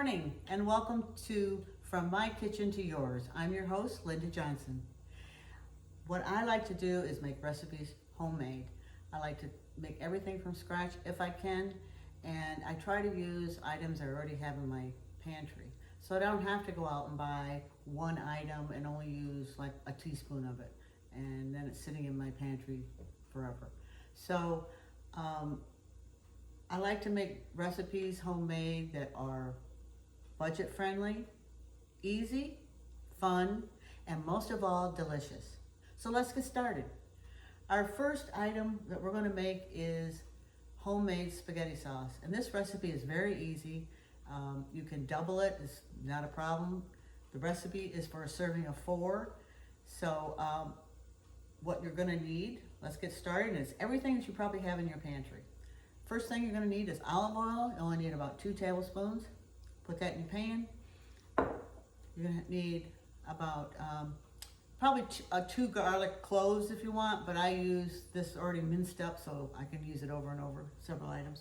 morning and welcome to From My Kitchen to Yours. I'm your host, Linda Johnson. What I like to do is make recipes homemade. I like to make everything from scratch if I can, and I try to use items I already have in my pantry. So I don't have to go out and buy one item and only use like a teaspoon of it, and then it's sitting in my pantry forever. So I like to make recipes homemade that are budget friendly, easy, fun, and most of all, delicious. So let's get started. Our first item that we're going to make is homemade spaghetti sauce. And this recipe is very easy. You can double it, it's not a problem. The recipe is for a serving of 4. So what you're going to need, let's get started, is everything that you probably have in your pantry. First thing you're going to need is olive oil. You only need about 2 tablespoons. Put that in your pan. You're going to need about probably 2 garlic cloves if you want, but I use this already minced up so I can use it over and over, several items.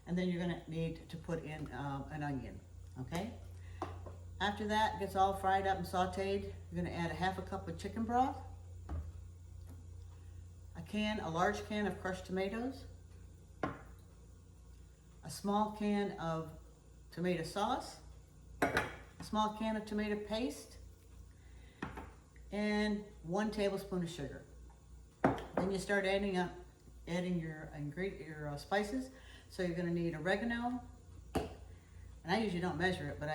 And then you're going to need to put in an onion, okay? After that gets all fried up and sauteed, you're going to add a half a cup of chicken broth, a large can of crushed tomatoes, a small can of tomato sauce, a small can of tomato paste, and 1 tablespoon of sugar. Then you start adding your spices. So you're going to need oregano, and I usually don't measure it, but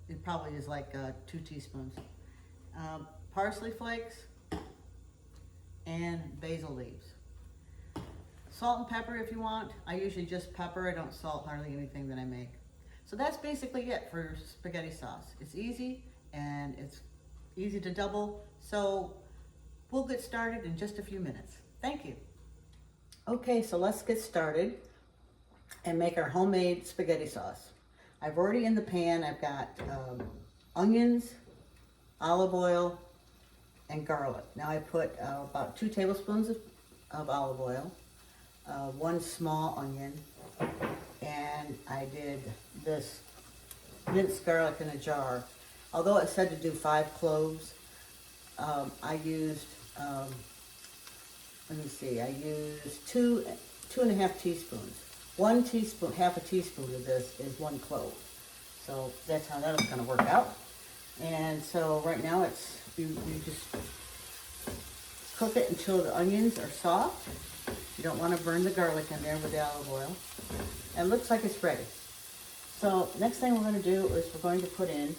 it probably is like 2 teaspoons. Parsley flakes and basil leaves. Salt and pepper if you want. I usually just pepper. I don't salt hardly anything that I make. So that's basically it for spaghetti sauce. It's easy and it's easy to double. So we'll get started in just a few minutes. Thank you. Okay, so let's get started and make our homemade spaghetti sauce. I've already in the pan, I've got onions, olive oil, and garlic. Now I put about 2 tablespoons of olive oil, 1 small onion, and I did this minced garlic in a jar. Although it said to do 5 cloves, I used, let me see, I used 2.5 teaspoons. 1 teaspoon, half a teaspoon of this is 1 clove. So that's how that is going to work out. And so right now you just cook it until the onions are soft. You don't want to burn the garlic in there with the olive oil. And it looks like it's ready. So next thing we're going to do is we're going to put in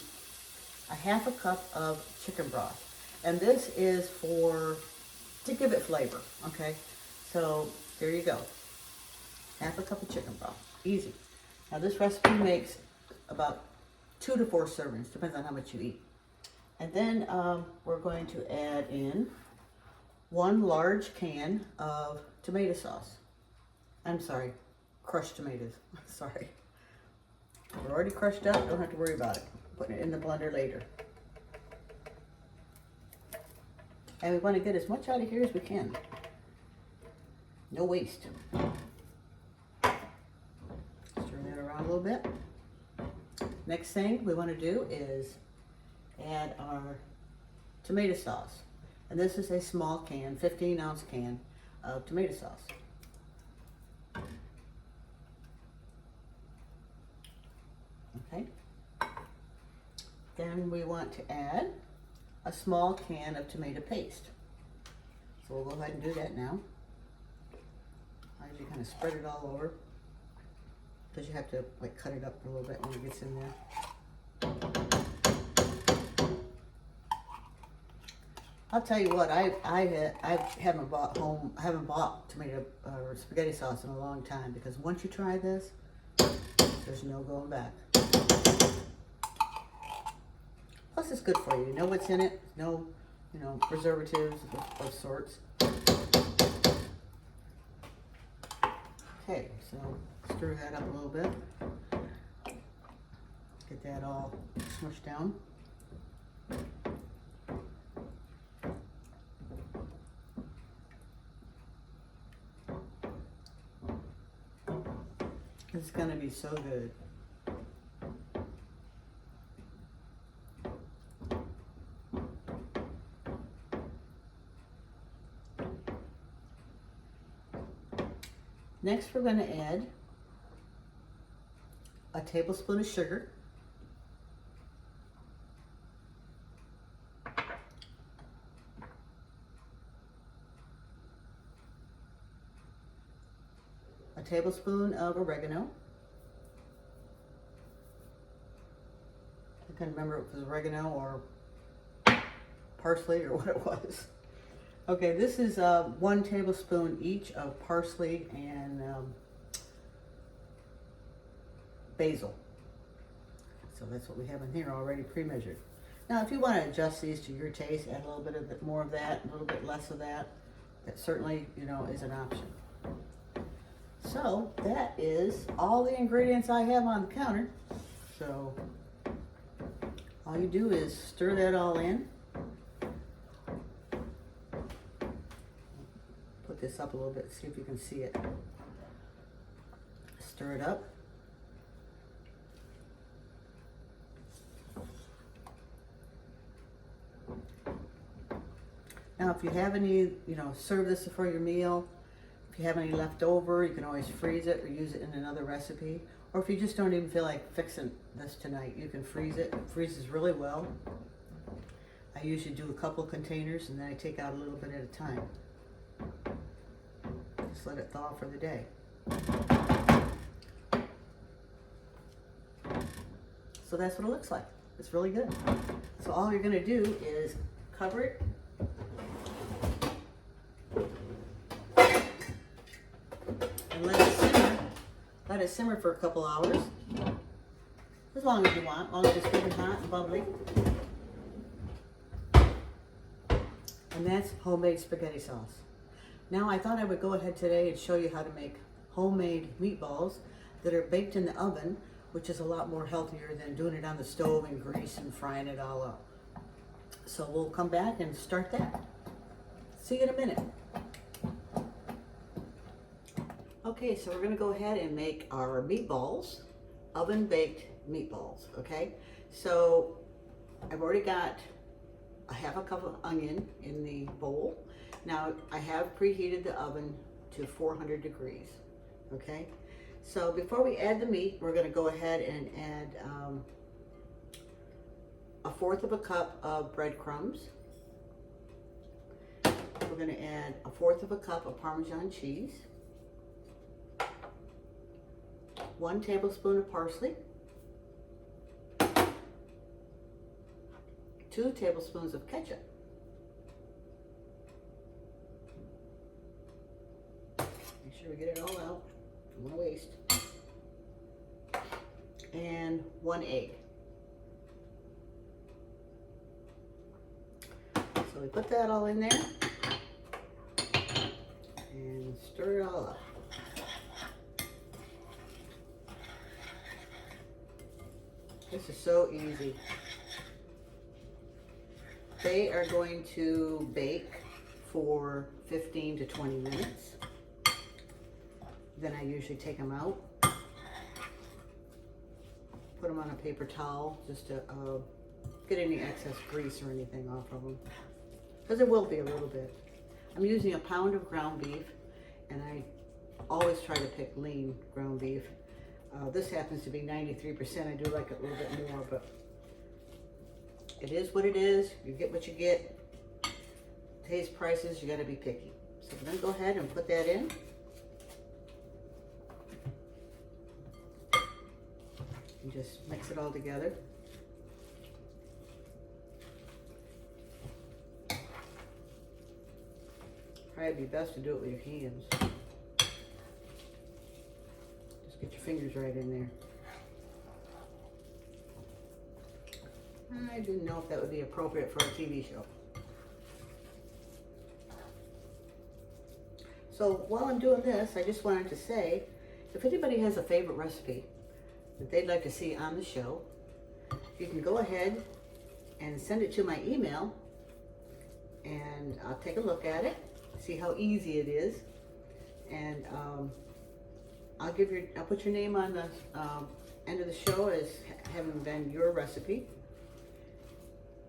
a half a cup of chicken broth. And this is to give it flavor, okay? So there you go. Half a cup of chicken broth, easy. Now this recipe makes about 2 to 4 servings, depends on how much you eat. And then we're going to add in 1 large can of tomato sauce. I'm sorry, crushed tomatoes, sorry. They're already crushed up, don't have to worry about it. Putting it in the blender later. And we want to get as much out of here as we can. No waste. Turn that around a little bit. Next thing we want to do is add our tomato sauce. And this is a small can, 15-ounce can of tomato sauce. Okay. Then we want to add a small can of tomato paste. So we'll go ahead and do that now. I usually kind of spread it all over, because you have to like cut it up a little bit when it gets in there. I'll tell you what, I haven't bought tomato or spaghetti sauce in a long time, because once you try this, there's no going back. Plus it's good for you. You know what's in it. No, preservatives of sorts. Okay, so stir that up a little bit. Get that all smushed down. It's gonna be so good. Next, we're going to add a tablespoon of sugar, a tablespoon of oregano. I can't remember if it was oregano or parsley or what it was. Okay, this is 1 tablespoon each of parsley and basil. So that's what we have in here already pre-measured. Now, if you want to adjust these to your taste, add a little bit more of that, a little bit less of that. That certainly, you know, is an option. So that is all the ingredients I have on the counter. So all you do is stir that all in. Put this up a little bit, see if you can see it. Stir it up. Now, if you have any, serve this for your meal. If you have any left over, you can always freeze it or use it in another recipe. Or if you just don't even feel like fixing this tonight, you can freeze it. It freezes really well. I usually do a couple containers and then I take out a little bit at a time. Just let it thaw for the day. So that's what it looks like. It's really good. So all you're gonna do is cover it. And let it simmer. Let it simmer for a couple hours. As long as you want, as long as it's good and hot and bubbly. And that's homemade spaghetti sauce. Now I thought I would go ahead today and show you how to make homemade meatballs that are baked in the oven, which is a lot more healthier than doing it on the stove and grease and frying it all up. So we'll come back and start that. See you in a minute. Okay, so we're gonna go ahead and make our meatballs, oven baked meatballs, okay? So I've already got a half a cup of onion in the bowl. Now I have preheated the oven to 400 degrees, okay? So before we add the meat, we're gonna go ahead and add 1/4 cup of breadcrumbs. We're gonna add 1/4 cup of Parmesan cheese. 1 tablespoon of parsley, 2 tablespoons of ketchup, make sure we get it all out, don't want to waste, and 1 egg. So we put that all in there and stir it all up. This is so easy. They are going to bake for 15 to 20 minutes. Then I usually take them out, put them on a paper towel just to get any excess grease or anything off of them. Because it will be a little bit. I'm using a pound of ground beef, and I always try to pick lean ground beef. This happens to be 93%. I do like it a little bit more, but it is what it is. You get what you get. Today's prices, you got to be picky. So we're going to go ahead and put that in. And just mix it all together. Probably be best to do it with your hands. Get your fingers right in there. I didn't know if that would be appropriate for a TV show. So while I'm doing this, I just wanted to say, if anybody has a favorite recipe that they'd like to see on the show, you can go ahead and send it to my email, and I'll take a look at it, see how easy it is, and I'll put your name on the end of the show as having been your recipe.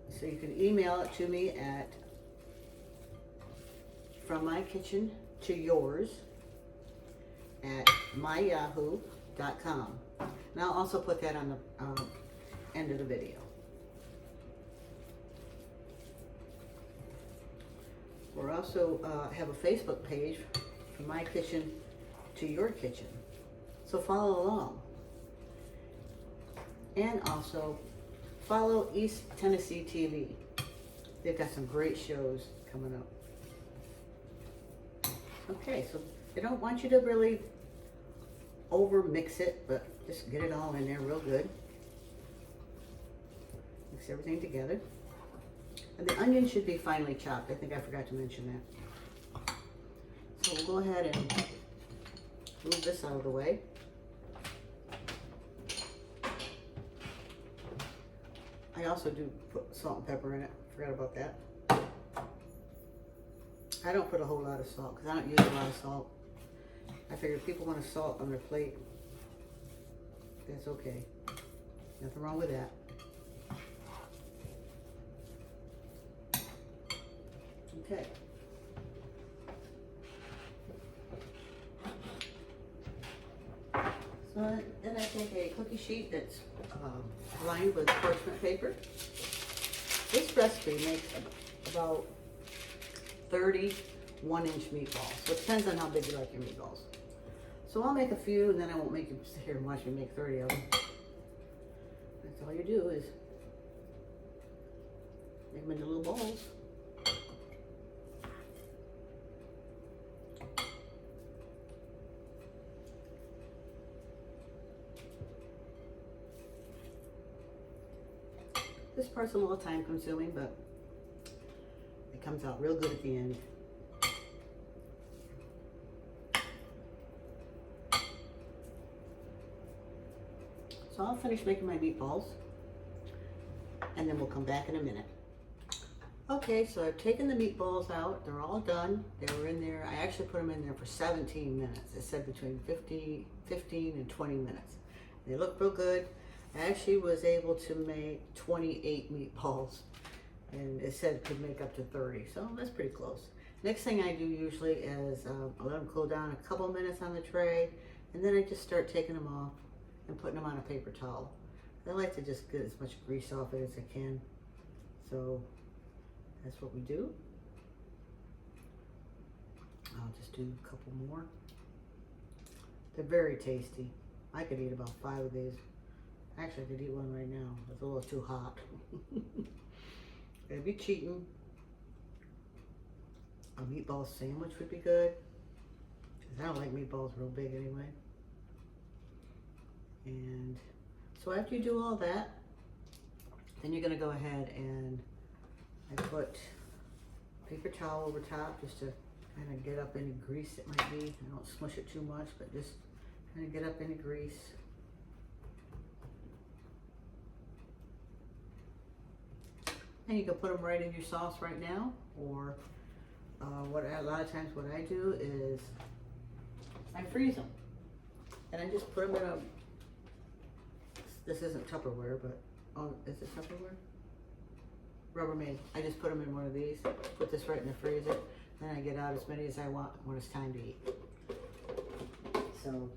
So you can email it to me at from my kitchen to yours at myyahoo.com. And I'll also put that on the end of the video. We're also have a Facebook page, From My Kitchen to Your Kitchen. So follow along. And also follow East Tennessee TV. They've got some great shows coming up. Okay, so they don't want you to really over mix it, but just get it all in there real good. Mix everything together. And the onion should be finely chopped. I think I forgot to mention that. So we'll go ahead and move this out of the way. I also do put salt and pepper in it. Forgot about that. I don't put a whole lot of salt because I don't use a lot of salt. I figure people want to salt on their plate. That's okay. Nothing wrong with that. Okay. So then I take a cookie sheet that's lined with parchment paper. This recipe makes about 30 1-inch meatballs. So it depends on how big you like your meatballs. So I'll make a few and then I won't make you sit here and watch me make 30 of them. That's all you do is make them into little balls. This part's a little time consuming, but it comes out real good at the end. So I'll finish making my meatballs and then we'll come back in a minute. Okay, so I've taken the meatballs out. They're all done. They were in there. I actually put them in there for 17 minutes. It said between 15 and 20 minutes. They look real good. I actually was able to make 28 meatballs and it said it could make up to 30, so that's pretty close. Next thing I do usually is I let them cool down a couple minutes on the tray and then I just start taking them off and putting them on a paper towel. I like to just get as much grease off it as I can, so that's what we do. I'll just do a couple more. They're very tasty. I could eat about 5 of these. Actually, I could eat one right now. It's a little too hot. It'd be cheating. A meatball sandwich would be good. Because I don't like meatballs real big anyway. And so after you do all that, then you're going to go ahead and I put paper towel over top just to kind of get up any grease it might be. I don't smush it too much, but just kind of get up any grease. And you can put them right in your sauce right now, or a lot of times what I do is I freeze them. And I just put them in a, this isn't Tupperware, but, oh, is it Tupperware? Rubbermaid. I just put them in one of these, put this right in the freezer, then I get out as many as I want when it's time to eat. So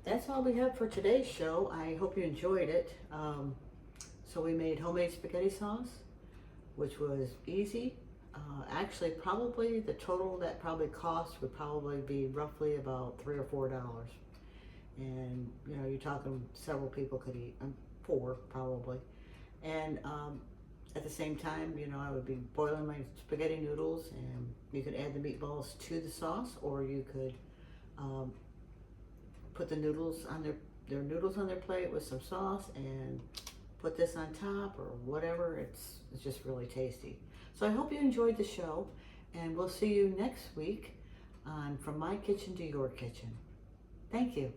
that's all we have for today's show. I hope you enjoyed it. So we made homemade spaghetti sauce, which was easy. Actually, probably the total that probably cost would probably be roughly about $3 or $4. And you know, you're talking several people could eat, 4 probably. And at the same time, you know, I would be boiling my spaghetti noodles, and you could add the meatballs to the sauce, or you could put the noodles on their noodles on their plate with some sauce and put this on top or whatever. It's just really tasty. So I hope you enjoyed the show, and we'll see you next week on From My Kitchen to Your Kitchen. Thank you.